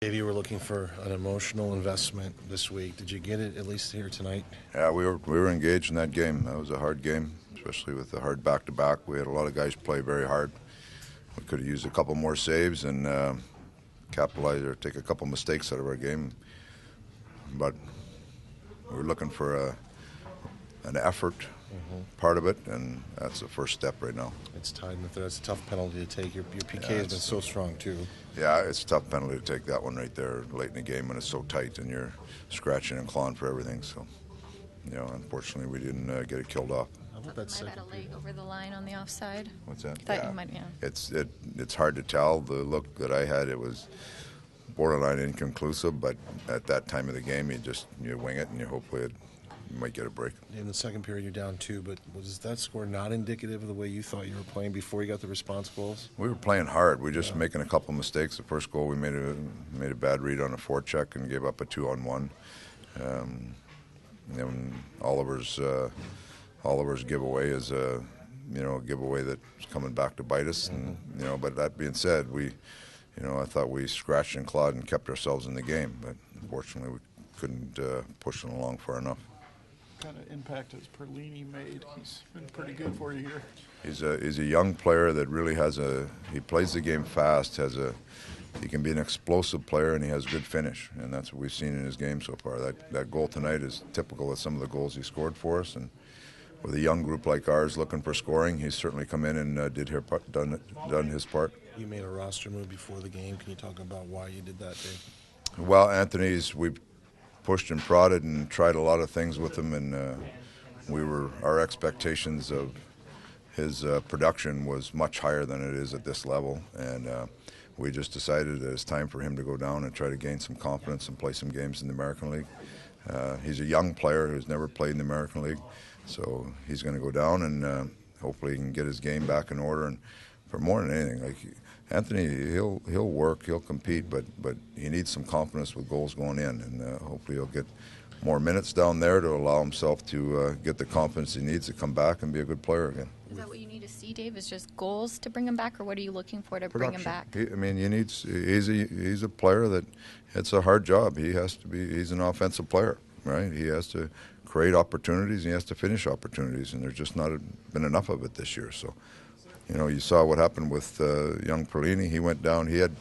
Dave, you were looking for an emotional investment this week. Did you get it at least here tonight? Yeah, we were engaged in that game. That was a hard game, especially with the hard back-to-back. We had a lot of guys play very hard. We could have used a couple more saves and capitalize or take a couple mistakes out of our game. But we were looking for an effort part of it, and that's the first step right now. It's tied in the third. That's a tough penalty to take. Your PK has been so strong, too. Yeah, it's a tough penalty to take that one right there late in the game when it's so tight and you're scratching and clawing for everything. So, unfortunately, we didn't get it killed off. How about that second Might have had a leg over the line on the offside. What's that? Thought you might, yeah. It's hard to tell. The look that I had, it was borderline inconclusive, but at that time of the game, you wing it and you hopefully you might get a break. In the second period, you're down 2, but was that score not indicative of the way you thought you were playing before you got the response goals? We were playing hard. We were just making a couple mistakes. The first goal, we made a bad read on a forecheck and gave up a 2-on-1. And Oliver's giveaway is a giveaway that's coming back to bite us. And but that being said, I thought we scratched and clawed and kept ourselves in the game, but unfortunately we couldn't push it along far enough. What kind of impact has Perlini made? He's been pretty good for you here. He's a young player that really he plays the game fast, he can be an explosive player, and he has a good finish, and that's what we've seen in his game so far. That goal tonight is typical of some of the goals he scored for us, and with a young group like ours looking for scoring, he's certainly come in and done his part. You made a roster move before the game. Can you talk about why you did that, Dave? Well, we've pushed and prodded and tried a lot of things with him, and our expectations of his production was much higher than it is at this level, and we just decided that it's time for him to go down and try to gain some confidence and play some games in the American League. He's a young player who's never played in the American League, so he's going to go down and hopefully he can get his game back in order. And for more than anything, like Anthony, he'll work, he'll compete, but he needs some confidence with goals going in, and hopefully he'll get more minutes down there to allow himself to get the confidence he needs to come back and be a good player again. Is that what you need to see, Dave? Is just goals to bring him back, or what are you looking for to bring him back? He's a player that it's a hard job. He's an offensive player, right? He has to create opportunities and he has to finish opportunities, and there's just not been enough of it this year. So, you saw what happened with young Perlini. He went down. He had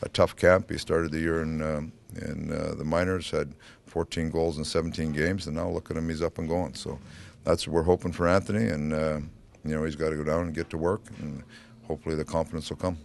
a tough camp. He started the year in the minors, had 14 goals in 17 games, and now look at him, he's up and going. So that's what we're hoping for Anthony, and he's got to go down and get to work, and hopefully the confidence will come.